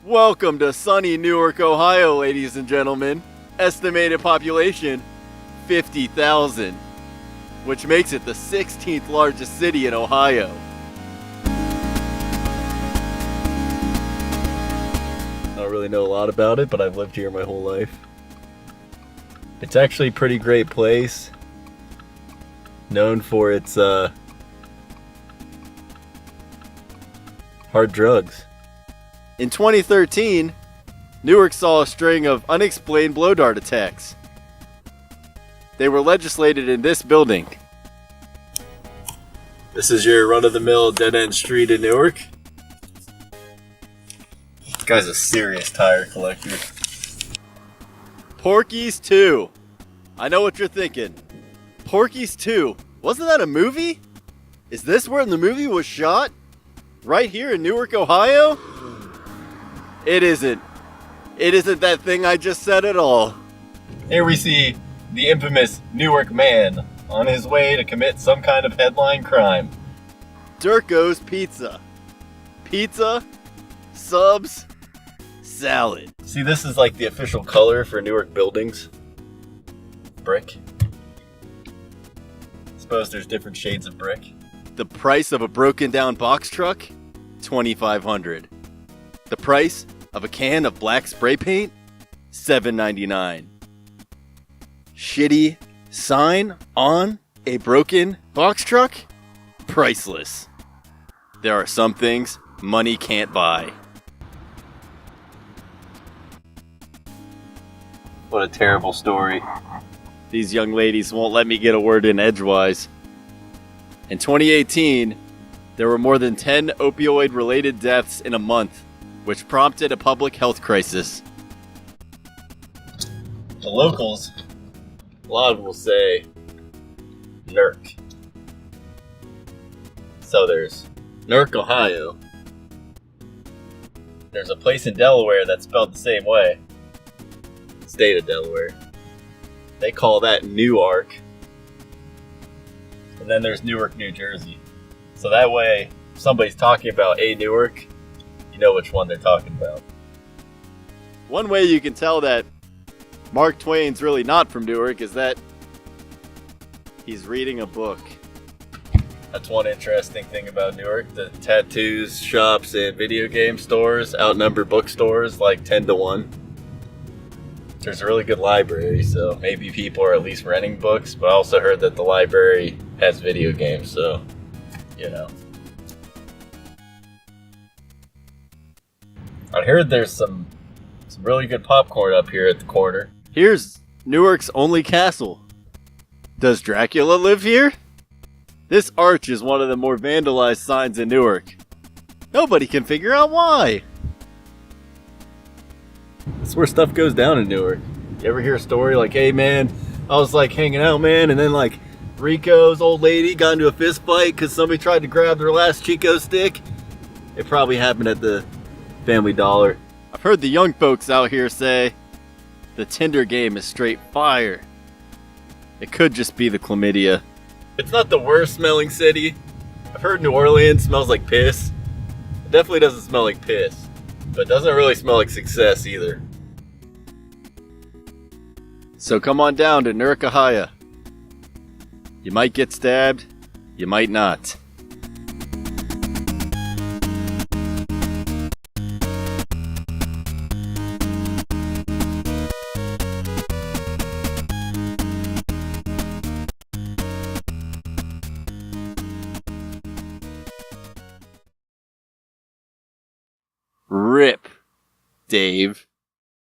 Welcome to sunny Newark, Ohio, ladies and gentlemen. Estimated population, 50,000, which makes it the 16th largest city in Ohio. I don't really know a lot about it, but I've lived here my whole life. It's actually a pretty great place. Known for its hard drugs. In 2013, Newark saw a string of unexplained blow dart attacks. They were legislated in this building. This is your run-of-the-mill dead-end street in Newark. This guy's a serious tire collector. Porky's 2. I know what you're thinking. Porky's 2. Wasn't that a movie? Is this where the movie was shot? Right here in Newark, Ohio? It isn't. It isn't that thing I just said at all. Here we see the infamous Newark man on his way to commit some kind of headline crime. Durko's Pizza. Pizza, subs, salad. See, this is like the official color for Newark buildings. Brick. Suppose there's different shades of brick. The price of a broken down box truck? $2,500. The price of a can of black spray paint? $7.99. Shitty sign on a broken box truck? Priceless. There are some things money can't buy. What a terrible story. These young ladies won't let me get a word in edgewise. In 2018, there were more than 10 opioid-related deaths in a month, which prompted a public health crisis. The locals, a lot of them will say, Newark. So there's Newark, Ohio. There's a place in Delaware that's spelled the same way. State of Delaware. They call that Newark. And then there's Newark, New Jersey. So that way, if somebody's talking about a Newark, you know which one they're talking about. One way you can tell that Mark Twain's really not from Newark is that he's reading a book. That's one interesting thing about Newark. The tattoos, shops, and video game stores outnumber bookstores like 10 to 1. There's a really good library, so maybe people are at least renting books, but I also heard that the library has video games, so, you know. I heard there's some really good popcorn up here at the corner. Here's Newark's only castle. Does Dracula live here? This arch is one of the more vandalized signs in Newark. Nobody can figure out why. That's where stuff goes down in Newark. You ever hear a story like, hey man, I was like hanging out, man, and then like Rico's old lady got into a fist fight because somebody tried to grab their last Chico stick? It probably happened at the Family Dollar. I've heard the young folks out here say the Tinder game is straight fire. It could just be the chlamydia. It's not the worst smelling city. I've heard New Orleans smells like piss. It definitely doesn't smell like piss. But it doesn't really smell like success either. So come on down to Newark, Ohio. You might get stabbed, you might not. Rip, Dave.